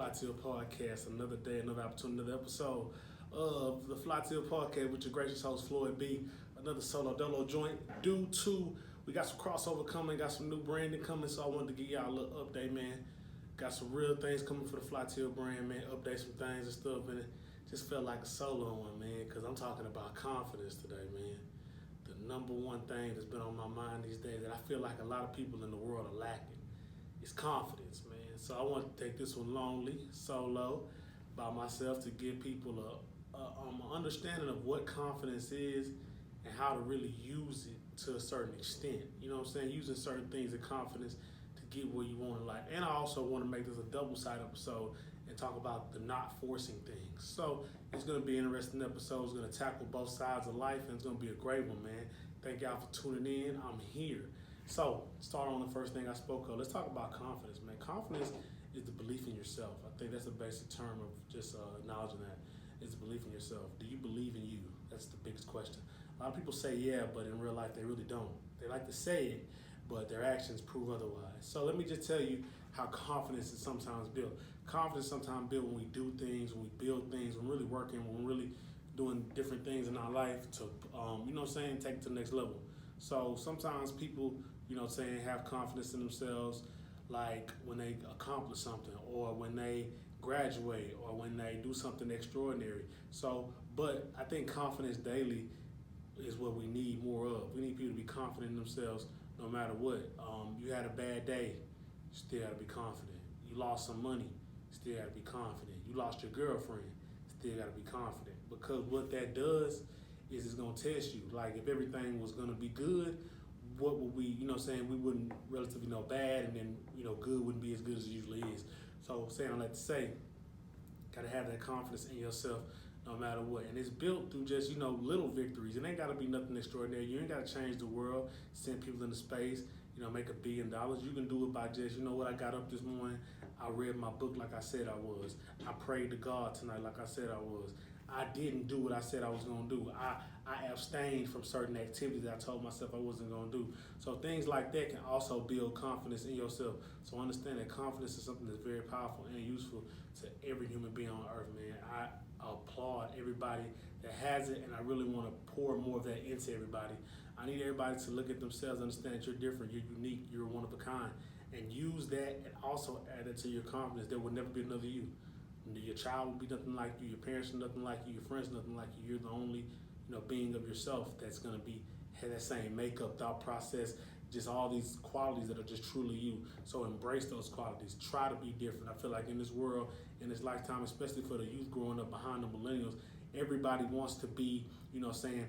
Flytill Podcast. Another day, another opportunity, another episode of the Flytill Podcast with your gracious host, Floyd B. Another solo dolo joint. Due to, we got some crossover coming, got some new branding coming, so I wanted to give y'all a little update, man. Got some real things coming for the Flytill brand, man. Update some things and stuff, and it just felt like a solo one, man, because I'm talking about confidence today, man. The number one thing that's been on my mind these days that I feel like a lot of people in the world are lacking is confidence, man. So I want to take this one lonely, solo, by myself to give people a understanding of what confidence is and how to really use it to a certain extent. You know what I'm saying? Using certain things of confidence to get where you want in life. And I also want to make this a double-sided episode and talk about the not forcing things. So it's going to be an interesting episode. It's going to tackle both sides of life, and it's going to be a great one, man. Thank y'all for tuning in. I'm here. So, start on the first thing I spoke of. Let's talk about confidence, man. Confidence is the belief in yourself. I think that's a basic term of just acknowledging that. It's the belief in yourself. Do you believe in you? That's the biggest question. A lot of people say yeah, but in real life they really don't. They like to say it, but their actions prove otherwise. So let me just tell you how confidence is sometimes built. Confidence sometimes built when we do things, when we build things, when we're really working, when we're really doing different things in our life to, you know what I'm saying, take it to the next level. So sometimes people, you know what I'm saying, have confidence in themselves, like when they accomplish something or when they graduate or when they do something extraordinary. So, but I think confidence daily is what we need more of. We need people to be confident in themselves no matter what. You had a bad day, you still gotta be confident. You lost some money, still gotta be confident. You lost your girlfriend, still gotta be confident. Because what that does is it's gonna test you. Like if everything was gonna be good, what would we, you know what I'm saying, we wouldn't relatively know bad, and then, you know, good wouldn't be as good as it usually is. So saying all that to say, gotta have that confidence in yourself no matter what. And it's built through just, you know, little victories. It ain't gotta be nothing extraordinary. You ain't gotta change the world, send people into space, you know, make $1 billion. You can do it by just, you know what, I got up this morning, I read my book like I said I was. I prayed to God tonight like I said I was. I didn't do what I said I was gonna do. I abstained from certain activities that I told myself I wasn't gonna do. So things like that can also build confidence in yourself. So understand that confidence is something that's very powerful and useful to every human being on earth, man. I applaud everybody that has it, and I really wanna pour more of that into everybody. I need everybody to look at themselves, understand that you're different, you're unique, you're one of a kind, and use that and also add it to your confidence. There will never be another you. Your child will be nothing like you. Your parents are nothing like you. Your friends are nothing like you. You're the only, you know, being of yourself that's gonna be have that same makeup, thought process, just all these qualities that are just truly you. So embrace those qualities. Try to be different. I feel like in this world, in this lifetime, especially for the youth growing up behind the millennials, everybody wants to be, you know, saying,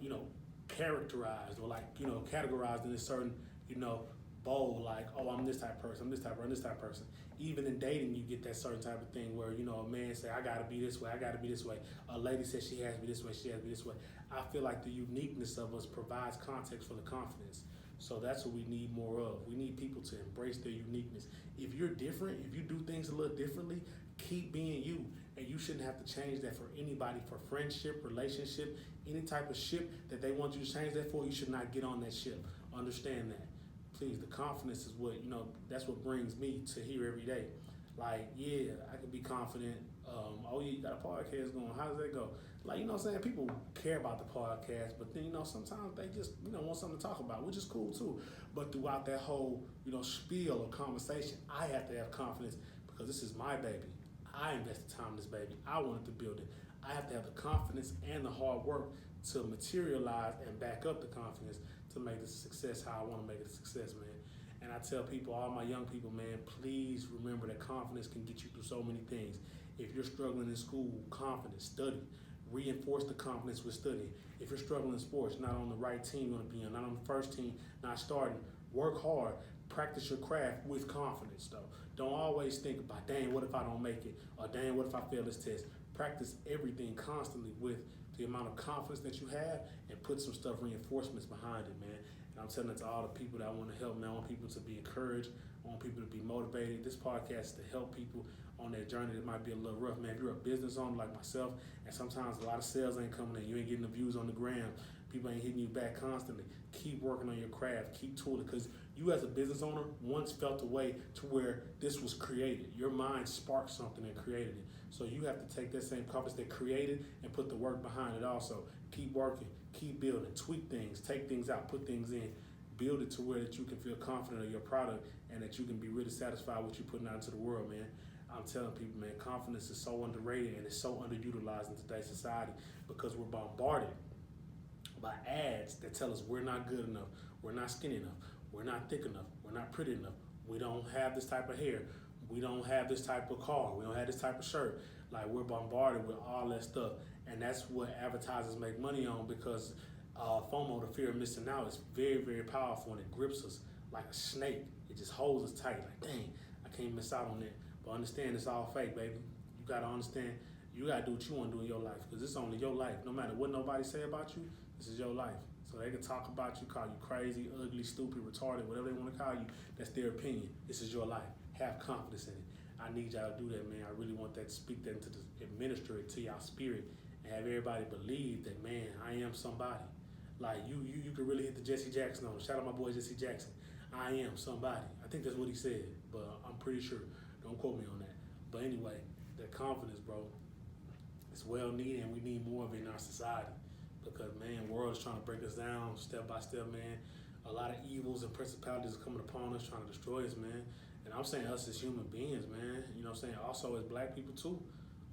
you know, characterized or like, you know, categorized in a certain, you know, bowl, like, oh, I'm this type of person, I'm this type of person, I'm this type of person. Even in dating, you get that certain type of thing where, you know, a man say, I gotta be this way, I gotta be this way. A lady says she has to be this way, she has to be this way. I feel like the uniqueness of us provides context for the confidence. So that's what we need more of. We need people to embrace their uniqueness. If you're different, if you do things a little differently, keep being you. And you shouldn't have to change that for anybody, for friendship, relationship, any type of ship that they want you to change that for, you should not get on that ship. Understand that. Please, the confidence is what, you know, that's what brings me to here every day. Like, yeah, I can be confident. Oh, yeah, you got a podcast going. How does that go? Like, you know what I'm saying? People care about the podcast, but then, you know, sometimes they just, you know, want something to talk about, which is cool too. But throughout that whole, you know, spiel or conversation, I have to have confidence because this is my baby. I invested time in this baby. I wanted to build it. I have to have the confidence and the hard work to materialize and back up the confidence to make this a success how I want to make it a success, man. And I tell people, all my young people, man, please remember that confidence can get you through so many things. If you're struggling in school, confidence, study. Reinforce the confidence with studying. If you're struggling in sports, not on the right team you want to be on, not on the first team, not starting, work hard. Practice your craft with confidence, though. Don't always think about, dang, what if I don't make it? Or dang, what if I fail this test? Practice everything constantly with the amount of confidence that you have and put some stuff, reinforcements behind it, man. And I'm telling it to all the people that I want to help, man. I want people to be encouraged. I want people to be motivated. This podcast is to help people on their journey that might be a little rough, man. If you're a business owner like myself, and sometimes a lot of sales ain't coming in, you ain't getting the views on the gram, people ain't hitting you back constantly, keep working on your craft, keep tooling, because You as a business owner once felt a way to where this was created. Your mind sparked something and created it. So you have to take that same confidence that created and put the work behind it also. Keep working, keep building, tweak things, take things out, put things in, build it to where that you can feel confident of your product and that you can be really satisfied with what you're putting out into the world, man. I'm telling people, man, confidence is so underrated and it's so underutilized in today's society because we're bombarded by ads that tell us we're not good enough, we're not skinny enough, we're not thick enough, we're not pretty enough, we don't have this type of hair, we don't have this type of car, we don't have this type of shirt. Like, we're bombarded with all that stuff, and that's what advertisers make money on because FOMO, the fear of missing out, is very, very powerful and it grips us like a snake. It just holds us tight, like, dang, I can't miss out on that. But understand it's all fake, baby. You gotta understand, you gotta do what you wanna do in your life because it's only your life. No matter what nobody say about you, this is your life. So they can talk about you, call you crazy, ugly, stupid, retarded, whatever they want to call you. That's their opinion. This is your life. Have confidence in it. I need y'all to do that, man. I really want that to speak that into the administer it to y'all spirit and have everybody believe that, man, I am somebody. Like you could really hit the Jesse Jackson on. Shout out my boy Jesse Jackson. I am somebody. I think that's what he said, but I'm pretty sure. Don't quote me on that. But anyway, that confidence, bro, it's well needed, and we need more of it in our society. Because, man, the world is trying to break us down step by step, man. A lot of evils and principalities are coming upon us, trying to destroy us, man. And I'm saying us as human beings, man. You know what I'm saying? Also as black people, too.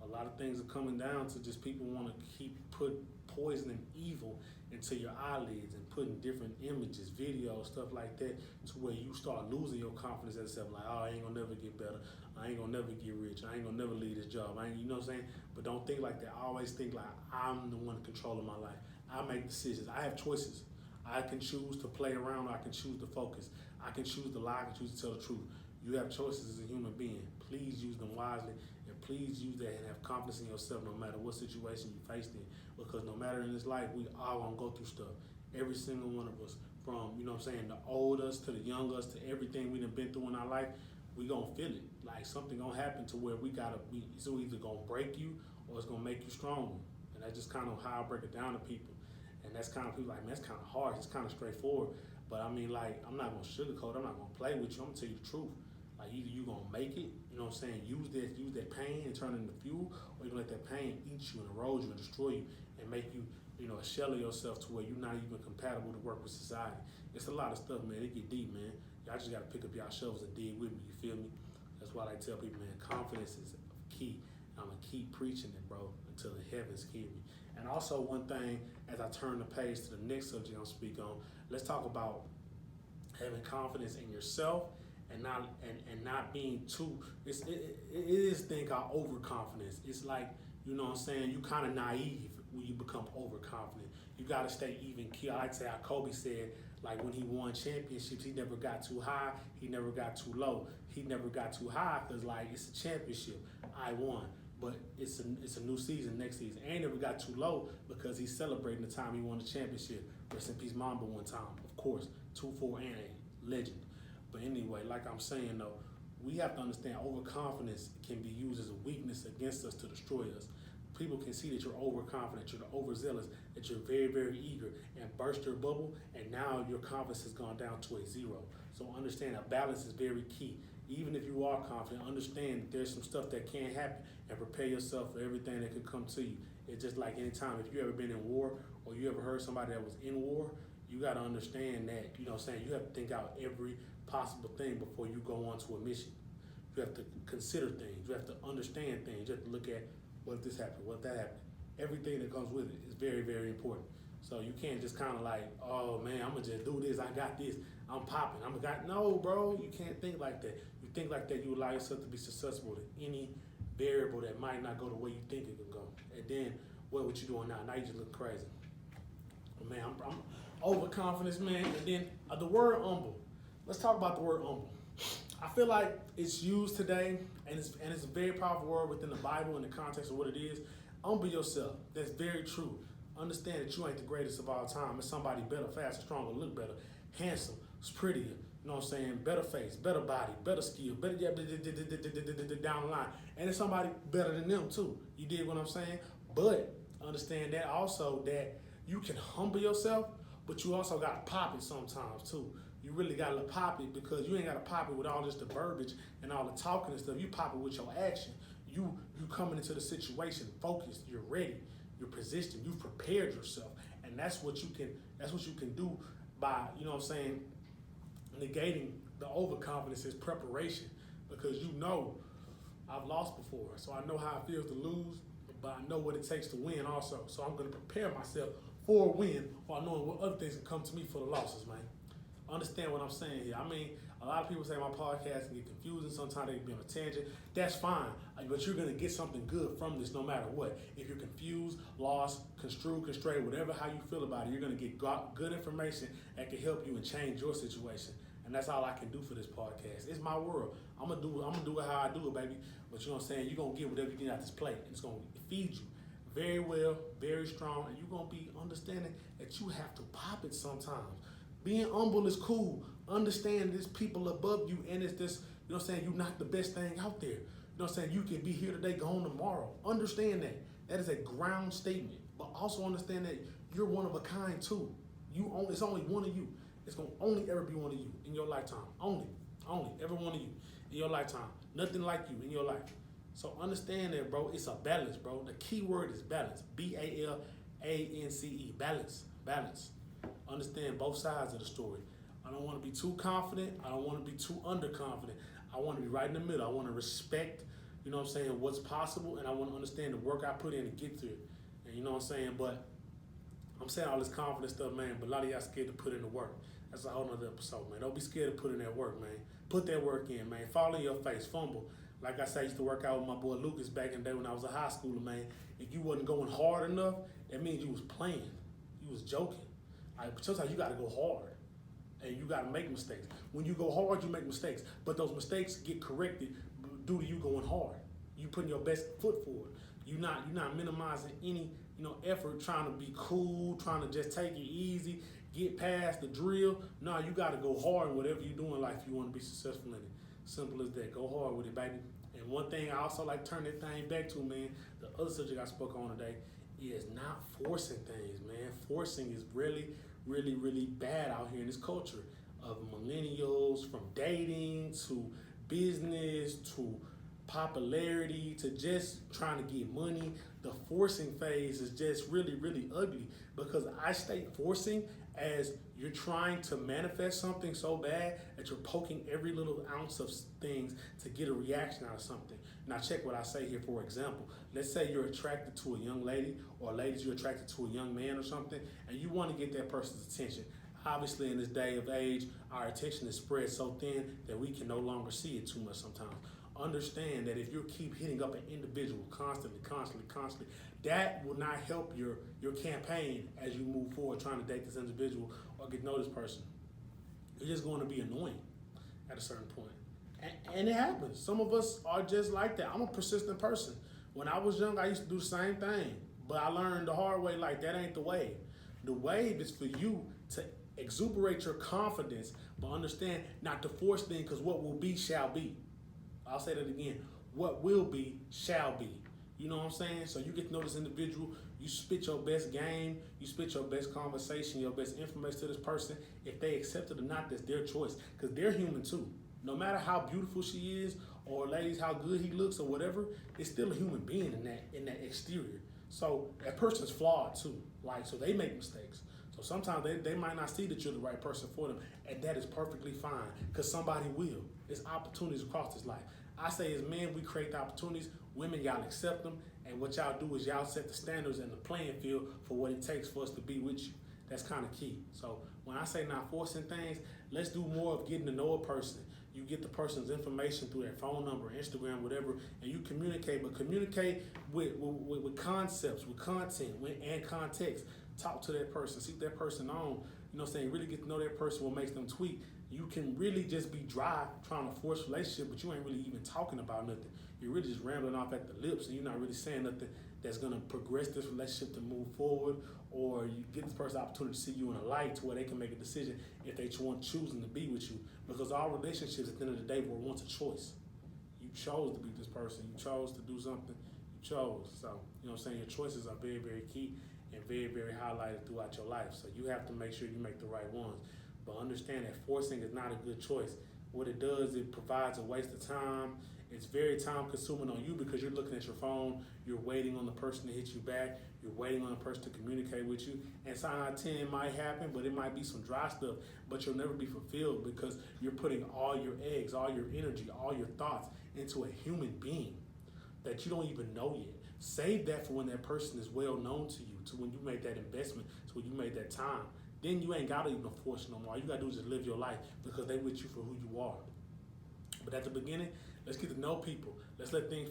A lot of things are coming down to just people want to put poison and evil into your eyelids and putting different images, videos, stuff like that, to where you start losing your confidence in yourself. Like, oh, I ain't gonna never get better. I ain't gonna never get rich. I ain't gonna never leave this job. You know what I'm saying? But don't think like that. I always think like I'm the one controlling my life. I make decisions. I have choices. I can choose to play around, or I can choose to focus. I can choose to lie, I can choose to tell the truth. You have choices as a human being. Please use them wisely, and please use that and have confidence in yourself no matter what situation you faced in. Because no matter in this life, we all gonna go through stuff. Every single one of us, from, you know what I'm saying, the old us to the young us to everything we done been through in our life, we gonna feel it. Like something gonna happen to where it's either gonna break you or it's gonna make you stronger. And that's just kind of how I break it down to people. And that's kind of people like, man, that's kind of harsh. It's kind of straightforward. But I mean, like, I'm not gonna sugarcoat. I'm not gonna play with you. I'm gonna tell you the truth. Like, either you gonna make it, you know what I'm saying, use that pain and turn it into fuel, or you gonna let that pain eat you and erode you and destroy you and make you, you know, a shell of yourself to where you're not even compatible to work with society. It's a lot of stuff, man. It get deep, man. Y'all just gotta pick up y'all shovels and dig with me, you feel me? That's why I tell people, man, confidence is key. I'm gonna keep preaching it, bro, until the heavens hear me. And also one thing, as I turn the page to the next subject I'm speaking on, let's talk about having confidence in yourself and not being too, it is a thing called overconfidence. It's like, you know what I'm saying, you kind of naive when you become overconfident. You got to stay even key. I like to say how Kobe said, like when he won championships, he never got too high, he never got too low. He never got too high because, like, it's a championship. I won. But it's a new season next season. And he never got too low because he's celebrating the time he won the championship. Rest in peace, Mamba one time, of course. 2-4 and a legend. But anyway, like I'm saying though, we have to understand overconfidence can be used as a weakness against us to destroy us. People can see that you're overconfident, you're overzealous, that you're very, very eager, and burst your bubble, and now your confidence has gone down to a zero. So understand that balance is very key. Even if you are confident, understand that there's some stuff that can happen, and prepare yourself for everything that could come to you. It's just like any time, if you ever been in war or you ever heard somebody that was in war, you got to understand that, you know what I'm saying, you have to think out every possible thing before you go on to a mission. You have to consider things. You have to understand things. You have to look at what if this happened, what if that happened. Everything that comes with it is very, very important. So you can't just kind of like, oh man, I'm going to just do this. I got this. I'm popping. No, bro, you can't think like that. You think like that, you allow yourself to be susceptible to any variable that might not go the way you think it could go. And then what you doing now? Now you just look crazy. But man, I'm overconfidence, man. And then the word humble. Let's talk about the word humble. I feel like it's used today, and it's a very powerful word within the Bible in the context of what it is. Humble yourself. That's very true. Understand that you ain't the greatest of all time. It's somebody better, faster, stronger, look better, handsome, prettier, you know what I'm saying, better face, better body, better skill, better down the line. And it's somebody better than them too. You dig what I'm saying? But understand that also that you can humble yourself, but you also got to pop it sometimes too. you really got to pop it, because you ain't got to pop it with all this the verbiage and all the talking and stuff. You pop it with your action. You coming into the situation focused, you're ready, you're positioned, you've prepared yourself. And that's what you can do by, you know what I'm saying, negating the overconfidence is preparation. Because you know, I've lost before, so I know how it feels to lose, but I know what it takes to win also. So I'm going to prepare myself for a win while knowing what other things can come to me for the losses, man. Understand what I'm saying here. I mean, a lot of people say my podcast can get confusing. Sometimes they can be on a tangent. That's fine, but you're going to get something good from this no matter what. If you're confused, lost, construed, constrayed, whatever how you feel about it, you're going to get good information that can help you and change your situation. And that's all I can do for this podcast. It's my world. I'm gonna do it how I do it, baby. But you know what I'm saying? You're gonna get whatever you get out this plate. And it's gonna feed you very well, very strong, and you're gonna be understanding that you have to pop it sometimes. Being humble is cool. Understand there's people above you, and it's this, you know what I'm saying, you're not the best thing out there. You know what I'm saying? You can be here today, gone tomorrow. Understand that. That is a ground statement. But also understand that you're one of a kind too. It's only one of you. It's gonna only ever be one of you in your lifetime. Only every one of you in your lifetime. Nothing like you in your life. So understand that, bro. It's a balance, bro. The key word is balance. BALANCE. Balance. Understand both sides of the story. I don't want to be too confident. I don't want to be too underconfident. I want to be right in the middle. I want to respect, you know what I'm saying, what's possible, and I want to understand the work I put in to get to it. And you know what I'm saying? But I'm saying all this confident stuff, man, but a lot of y'all scared to put in the work. That's a whole nother episode, man. Don't be scared to put in that work, man. Put that work in, man. Fall in your face, fumble. Like I said, I used to work out with my boy Lucas back in the day when I was a high schooler, man. If you wasn't going hard enough, that means you was playing. You was joking. But sometimes you got to go hard, and you got to make mistakes. When you go hard, you make mistakes, but those mistakes get corrected due to you going hard. You putting your best foot forward. You're not minimizing any, you know, effort, trying to be cool, trying to just take it easy, get past the drill. No, you got to go hard in whatever you're doing in life if you want to be successful in it. Simple as that. Go hard with it, baby. And one thing I also like to turn that thing back to, man, the other subject I spoke on today is not forcing things, man. Forcing is really bad out here in this culture of millennials, from dating to business to popularity to just trying to get money. The forcing phase is just really ugly, because I state forcing as you're trying to manifest something so bad that you're poking every little ounce of things to get a reaction out of something. Now check what I say here. For example, let's say you're attracted to a young lady, or ladies, you're attracted to a young man or something, and you want to get that person's attention. Obviously, in this day of age, our attention is spread so thin that we can no longer see it too much sometimes. Understand that if you keep hitting up an individual constantly, that will not help your campaign as you move forward trying to date this individual or get to know this person. You're just going to be annoying at a certain point. And it happens. Some of us are just like that. I'm a persistent person. When I was young, I used to do the same thing. But I learned the hard way, like, that ain't the wave. The wave is for you to exuberate your confidence, but understand not to force things, because what will be shall be. I'll say that again. What will be shall be. You know what I'm saying? So you get to know this individual, you spit your best game, you spit your best conversation, your best information to this person. If they accept it or not, that's their choice, because they're human too. No matter how beautiful she is, or ladies, how good he looks or whatever, it's still a human being in that exterior. So that person's flawed too. Like, so they make mistakes. So sometimes they might not see that you're the right person for them, and that is perfectly fine, because somebody will. There's opportunities across this life. I say as men, we create the opportunities. Women, y'all accept them, and what y'all do is y'all set the standards and the playing field for what it takes for us to be with you. That's kind of key. So when I say not forcing things, let's do more of getting to know a person. You get the person's information through their phone number, Instagram, whatever, and you communicate, but communicate with concepts, with content, and context. Talk to that person, see that person on, you know what I'm saying, really get to know that person, what makes them tweet. You can really just be dry trying to force a relationship, but you ain't really even talking about nothing. You're really just rambling off at the lips, and you're not really saying nothing that's going to progress this relationship to move forward, or you get this person the opportunity to see you in a light to where they can make a decision if they want choosing to be with you. Because all relationships at the end of the day were once a choice. You chose to be this person. You chose to do something. You chose. So, you know what I'm saying? Your choices are very key and very highlighted throughout your life. So you have to make sure you make the right ones. But understand that forcing is not a good choice. What it does, it provides a waste of time. It's very time consuming on you because you're looking at your phone, you're waiting on the person to hit you back, you're waiting on the person to communicate with you. And 9 out of 10 might happen, but it might be some dry stuff, but you'll never be fulfilled because you're putting all your eggs, all your energy, all your thoughts into a human being that you don't even know yet. Save that for when that person is well known to you, to when you make that investment, to when you make that time. Then you ain't gotta even force no more. All you gotta do is just live your life because they with you for who you are. But at the beginning, let's get to know people. Let's let things,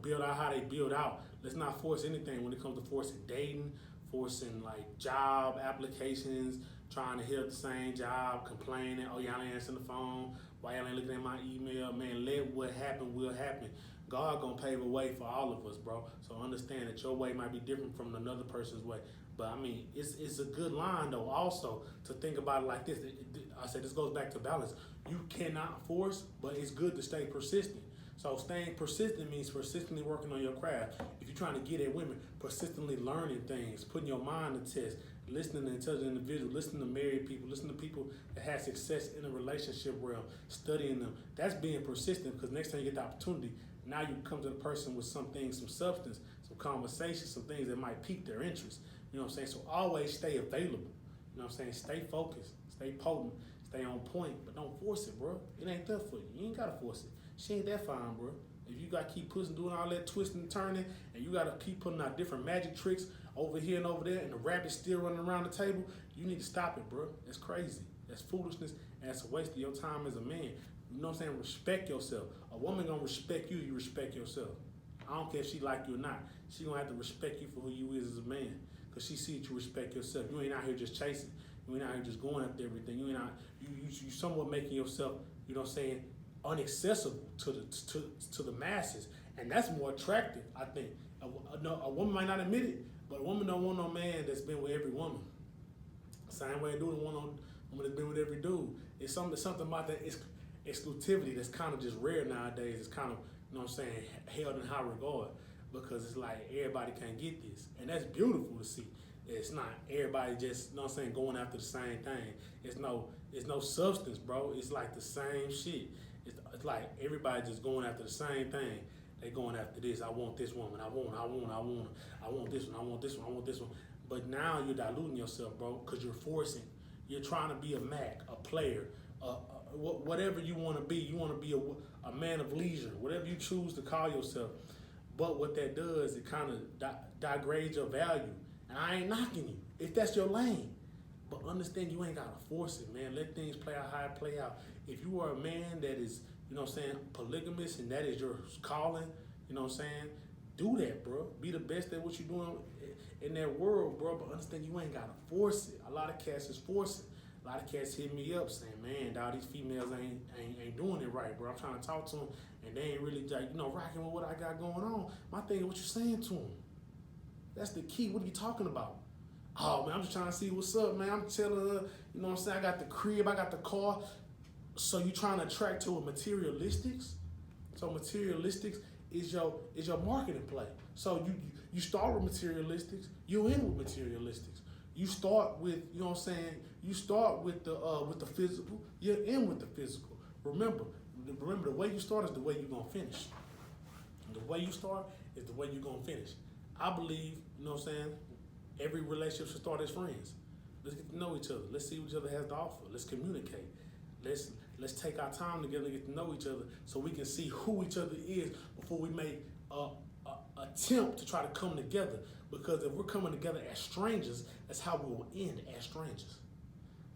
build out how they build out. Let's not force anything when it comes to forcing dating, forcing like job applications, trying to hit up the same job, complaining, oh, y'all ain't answering the phone, why y'all ain't looking at my email? Man, let what happen will happen. God gonna pave a way for all of us, bro. So understand that your way might be different from another person's way. But I mean, it's a good line though also to think about it like this. I said this goes back to balance. You cannot force, but it's good to stay persistent. So staying persistent means persistently working on your craft. If you're trying to get at women, persistently learning things, putting your mind to test, listening to intelligent individuals, listening to married people, listening to people that have success in a relationship realm, studying them. That's being persistent because next time you get the opportunity, now you come to the person with some things, some substance, some conversation, some things that might pique their interest. You know what I'm saying? So always stay available. You know what I'm saying? Stay focused, stay potent, stay on point, but don't force it, bro. It ain't there for you. You ain't gotta force it. She ain't that fine, bro. If you gotta keep pushing, doing all that twisting and turning, and you gotta keep putting out different magic tricks over here and over there, and the rabbit's still running around the table, you need to stop it, bro. That's crazy. That's foolishness, and it's a waste of your time as a man. You know what I'm saying? Respect yourself. A woman gonna respect you, you respect yourself. I don't care if she like you or not. She gonna have to respect you for who you is as a man. Cause she see that you respect yourself. You ain't out here just chasing. You ain't out here just going after everything. You somewhat making yourself, you know what I'm saying, inaccessible to the masses. And that's more attractive, I think. A woman might not admit it, but a woman don't want no man that's been with every woman. Same way a dude don't want no woman that's been with every dude. It's something about that exclusivity that's kind of just rare nowadays. It's kind of, you know what I'm saying, held in high regard because it's like everybody can't get this. And that's beautiful to see. It's not everybody just, you know what I'm saying, going after the same thing. It's no substance, bro. It's like the same shit. It's like everybody just going after the same thing. They going after this. I want this woman. I want this one. I want this one. I want this one. But now you're diluting yourself, bro, because you're forcing. You're trying to be a Mac, a player, whatever you want to be. You want to be a man of leisure, whatever you choose to call yourself. But what that does, it kind of degrades your value. And I ain't knocking you if that's your lane. But understand you ain't got to force it, man. Let things play out how it play out. If you are a man that is, you know what I'm saying, polygamous and that is your calling, you know what I'm saying, do that, bro. Be the best at what you're doing in that world, bro. But understand you ain't got to force it. A lot of cats is forcing. A lot of cats hit me up saying, man, dawg, these females ain't doing it right, bro. I'm trying to talk to them and they ain't really, like, rocking with what I got going on. My thing is what you saying to them. That's the key. What are you talking about? Oh, man, I'm just trying to see what's up, man. I'm telling her, you know what I'm saying, I got the crib, I got the car. So you trying to attract to a materialistics? So materialistics is your marketing play. So you start with materialistics, you end with materialistics. You start with, you know what I'm saying, you start with the physical, you end with the physical. Remember, the way you start is the way you're gonna finish. The way you start is the way you're gonna finish. I believe, you know what I'm saying, every relationship should start as friends. Let's get to know each other. Let's see what each other has to offer. Let's communicate. Let's take our time together and get to know each other so we can see who each other is before we make a attempt to try to come together. Because if we're coming together as strangers, that's how we will end as strangers.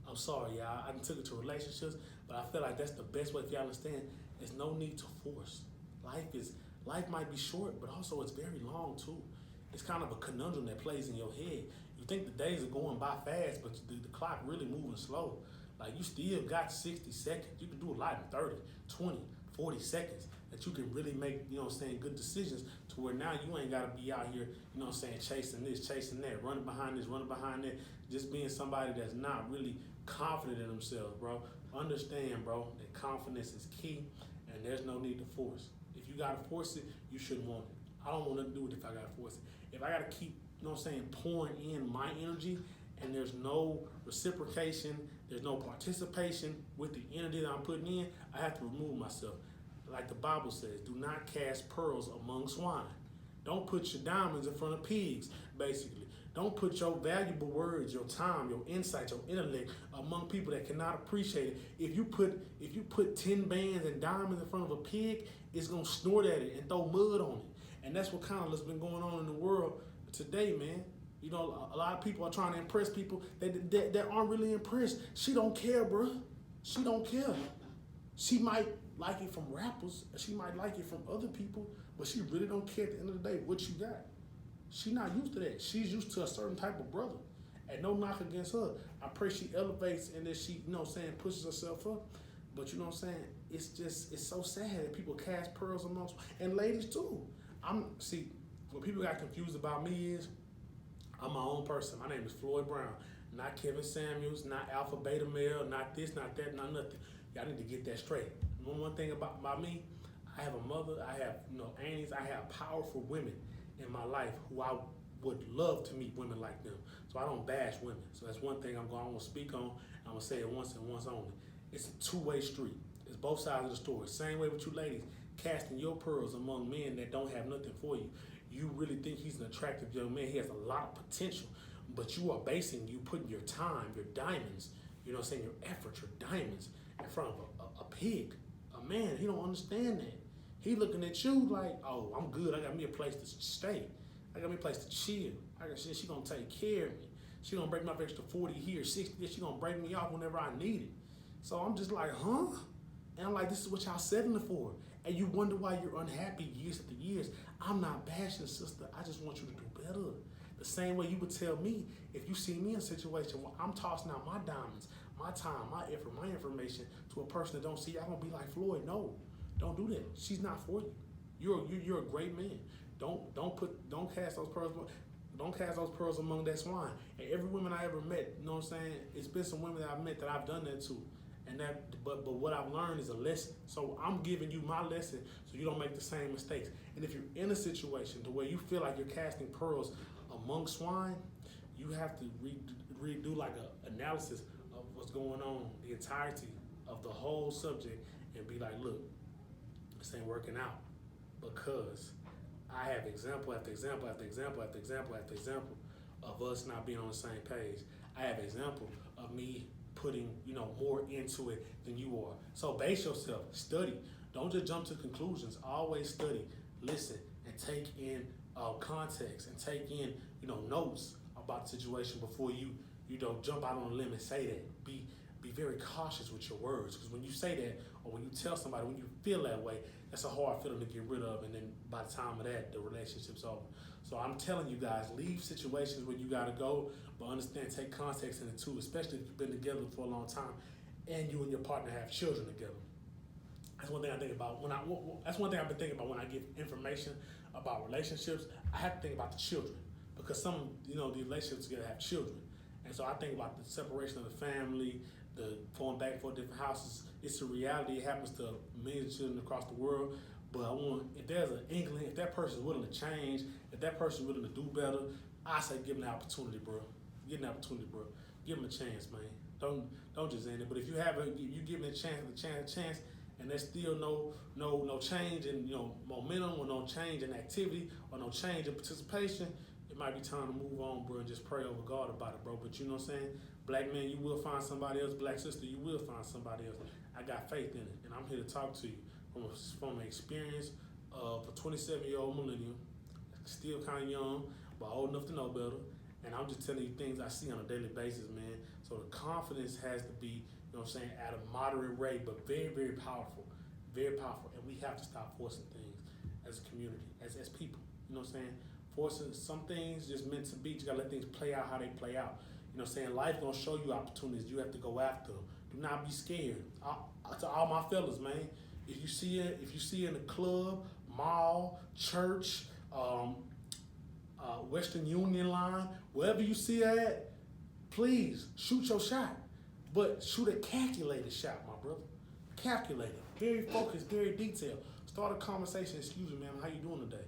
I'm sorry, y'all. I done took it to relationships, but I feel like that's the best way if y'all understand. There's no need to force. Life might be short, but also it's very long too. It's kind of a conundrum that plays in your head. You think the days are going by fast, but the clock really moving slow. Like you still got 60 seconds. You can do a lot in 30, 20, 40 seconds that you can really make, you know what I'm saying, good decisions to where now you ain't got to be out here, you know what I'm saying, chasing this, chasing that, running behind this, running behind that, just being somebody that's not really confident in themselves, bro. Understand, bro, that confidence is key and there's no need to force. If you got to force it, you shouldn't want it. I don't want to do it if I got to force it. If I got to keep, you know what I'm saying, pouring in my energy and there's no reciprocation, there's no participation with the energy that I'm putting in, I have to remove myself. Like the Bible says, do not cast pearls among swine. Don't put your diamonds in front of pigs, basically. Don't put your valuable words, your time, your insight, your intellect among people that cannot appreciate it. If you put 10 bands and diamonds in front of a pig, it's gonna snort at it and throw mud on it. And that's what kind of has been going on in the world today, man. You know, a lot of people are trying to impress people that aren't really impressed. She don't care, bro. She don't care. She might like it from rappers, she might like it from other people, but she really don't care at the end of the day what you got. She's not used to that. She's used to a certain type of brother. And no knock against her. I pray she elevates and that she, pushes herself up. But you know what I'm saying? It's so sad that people cast pearls amongst, and ladies too. What people got confused about me is, I'm my own person. My name is Floyd Brown, not Kevin Samuels, not Alpha Beta Male, not this, not that, not nothing. Y'all need to get that straight. One thing about me, I have a mother, I have aunties, I have powerful women in my life who I would love to meet women like them. So I don't bash women. So that's one thing I'm going to speak on. I'm going to say it once and once only. It's a two-way street. It's both sides of the story. Same way with you ladies, casting your pearls among men that don't have nothing for you. You really think he's an attractive young man. He has a lot of potential. But you putting your time, your diamonds, your effort, your diamonds in front of a pig. A man, he don't understand that. He looking at you like, oh, I'm good. I got me a place to stay. I got me a place to chill. She gonna take care of me. She gonna break my extra 40 here, 60. She gonna break me off whenever I need it. So I'm just like, huh? And I'm like, this is what y'all settling for. And you wonder why you're unhappy years after years. I'm not bashing, sister. I just want you to do better. The same way you would tell me if you see me in a situation where I'm tossing out my diamonds, my time, my effort, my information to a person that don't see, I'm gonna be like, Floyd, no, don't do that. She's not for you. You're a great man. Don't cast those pearls. Don't cast those pearls among that swine. And every woman I ever met, you know what I'm saying? It's been some women that I've met that I've done that to. But what I've learned is a lesson. So I'm giving you my lesson so you don't make the same mistakes. And if you're in a situation to where you feel like you're casting pearls among swine, you have to redo like an analysis of what's going on, the entirety of the whole subject, and be like, look, this ain't working out because I have example after example after example after example after example of us not being on the same page. I have example of me putting, more into it than you are. So base yourself, study. Don't just jump to conclusions. Always study, listen, and take in context and take in, notes about the situation before you jump out on a limb and say that. Be very cautious with your words, because when you say that or when you tell somebody, when you feel that way, that's a hard feeling to get rid of, and then by the time of that, the relationship's over. So I'm telling you guys, leave situations where you gotta go, but understand, take context in it too, especially if you've been together for a long time and you and your partner have children together. That's one thing I think about that's one thing I've been thinking about when I give information about relationships. I have to think about the children, because some, the relationships together have children. And so I think about the separation of the family, the going back and forth different houses. It's a reality. It happens to millions of children across the world. But if there's an inkling, if that person's willing to change, if that person's willing to do better, I say give them the opportunity, bro. Give them the opportunity, bro. Give them a chance, man. Don't just end it. But if you give them a chance, and there's still no change in momentum, or no change in activity, or no change in participation, it might be time to move on, bro, and just pray over God about it, bro. But you know what I'm saying? Black man, you will find somebody else. Black sister, you will find somebody else. I got faith in it, and I'm here to talk to you from an experience of a 27-year-old millennial, still kind of young, but old enough to know better. And I'm just telling you things I see on a daily basis, man. So the confidence has to be, at a moderate rate, but very, very powerful. Very powerful. And we have to stop forcing things as a community, as people. You know what I'm saying? Forcing some things just meant to be. You gotta let things play out how they play out. Life gonna show you opportunities. You have to go after them. Do not be scared. To all my fellas, man, if you see it in the club, mall, church, Western Union line, wherever you see it at, please shoot your shot. But shoot a calculated shot, my brother. Calculated, very focused, very detailed. Start a conversation. Excuse me, ma'am, how you doing today?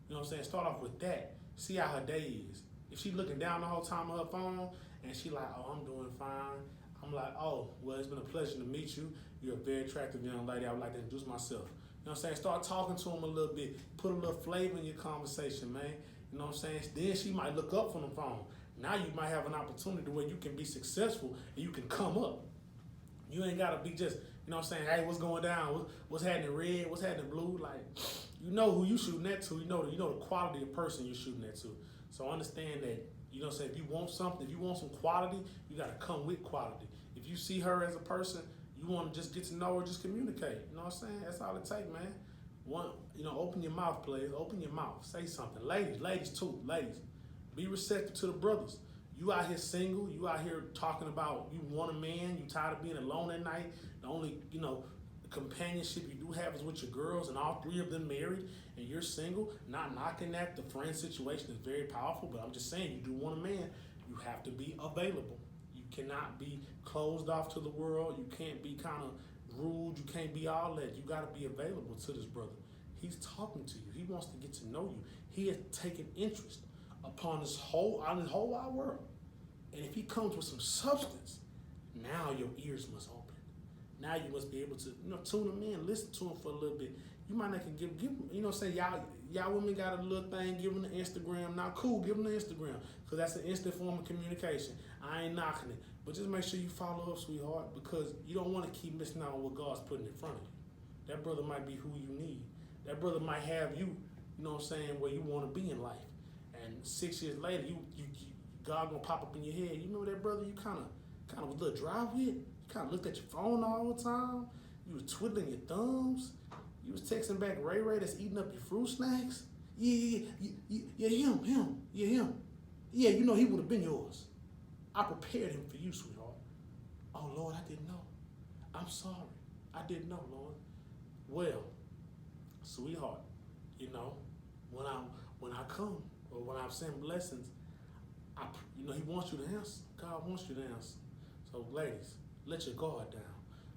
You know what I'm saying? Start off with that. See how her day is. If she looking down the whole time on her phone and she like, oh, I'm doing fine. I'm like, oh, well, it's been a pleasure to meet you. You're a very attractive young lady. I would like to introduce myself. You know what I'm saying? Start talking to him a little bit. Put a little flavor in your conversation, man. You know what I'm saying? Then she might look up from the phone. Now you might have an opportunity where you can be successful and you can come up. You ain't got to be just, you know what I'm saying, hey, what's going down? What's happening red? What's happening blue? Like, you know who you shooting at to. You know the quality of person you're shooting at to. So understand that, you know what I'm saying, if you want something, if you want some quality, you got to come with quality. If you see her as a person, you want to just get to know her, just communicate. You know what I'm saying? That's all it takes, man. One, open your mouth, players. Open your mouth. Say something. Ladies too. Ladies, be receptive to the brothers. You out here single. You out here talking about you want a man. You tired of being alone at night. The only, companionship you do have is with your girls, and all three of them married, and you're single. Not knocking that. The friend situation is very powerful, but I'm just saying, you do want a man. You have to be available. You cannot be closed off to the world. You can't be kind of rude. You can't be all that. You got to be available to this brother. He's talking to you. He wants to get to know you. He has taken interest upon this whole wide world. And if he comes with some substance, now your ears must open. Now you must be able to, tune him in, listen to him for a little bit. You might not can give him, y'all women got a little thing, give him the Instagram. Now, cool, give him the Instagram, because that's an instant form of communication. I ain't knocking it. But just make sure you follow up, sweetheart, because you don't want to keep missing out on what God's putting in front of you. That brother might be who you need. That brother might have you, where you want to be in life. And 6 years later, God gonna pop up in your head. You remember that brother you kind of was a little dry with? You kind of looked at your phone all the time. You was twiddling your thumbs. You was texting back Ray that's eating up your fruit snacks. Yeah, him. Yeah, he would have been yours. I prepared him for you, sweetheart. Oh, Lord, I didn't know. I'm sorry. I didn't know, Lord. Well, sweetheart, when I come or when I send blessings, he wants you to answer. God wants you to answer. So, ladies, let your guard down.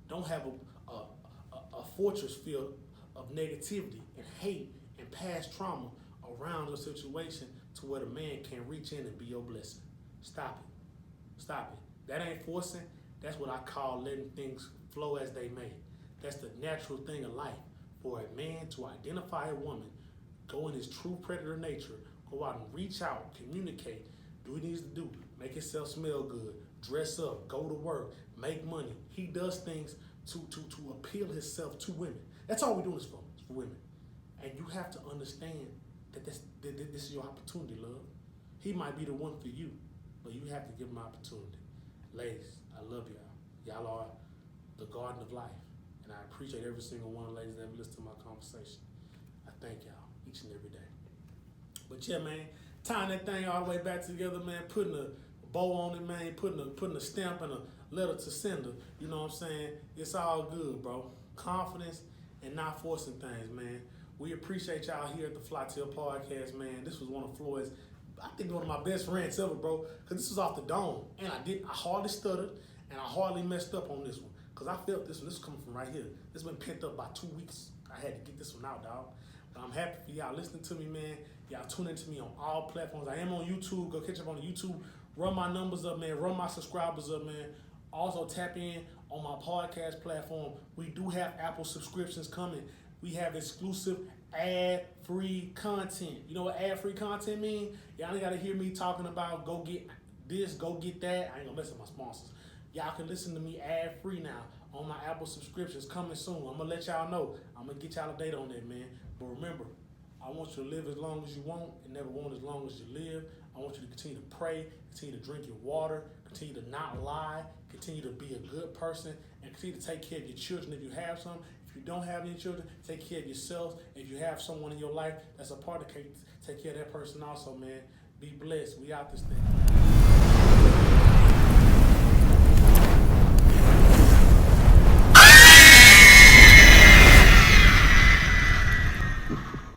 Don't have a fortress field of negativity and hate and past trauma around your situation to where the man can reach in and be your blessing. Stop it. That ain't forcing. That's what I call letting things flow as they may. That's the natural thing of life. For a man to identify a woman, go in his true predator nature, go out and reach out, communicate, do what he needs to do, make himself smell good, dress up, go to work, make money. He does things to appeal himself to women. That's all we're doing this for women. And you have to understand that this is your opportunity, love. He might be the one for you, but you have to give him opportunity. Ladies, I love y'all. Y'all are the garden of life. And I appreciate every single one of the ladies that ever listen to my conversation. I thank y'all each and every day. But yeah, man, tying that thing all the way back together, man, putting a bow on it, man, putting a stamp and a letter to sender. You know what I'm saying? It's all good, bro. Confidence and not forcing things, man. We appreciate y'all here at the Flytill Podcast, man. This was one of Floyd's, I think, one of my best rants ever, bro, because this was off the dome. And I hardly stuttered, and I hardly messed up on this one, because I felt this one. This is coming from right here. This has been pent up by 2 weeks. I had to get this one out, dog. But I'm happy for y'all listening to me, man. Y'all tune into me on all platforms. I am on YouTube. Go catch up on the YouTube. Run my numbers up, man. Run my subscribers up, man. Also tap in on my podcast platform. We do have Apple subscriptions coming. We have exclusive ad-free content. You know what ad-free content mean? Y'all ain't got to hear me talking about go get this, go get that. I ain't gonna mess up my sponsors. Y'all can listen to me ad-free now on my Apple subscriptions coming soon. I'm gonna let y'all know. I'm gonna get y'all a date on that, man. But remember, I want you to live as long as you want and never want as long as you live. I want you to continue to pray, continue to drink your water, continue to not lie, continue to be a good person, and continue to take care of your children if you have some. If you don't have any children, take care of yourself. If you have someone in your life that's a part of take care of that person also, man. Be blessed. We out this thing.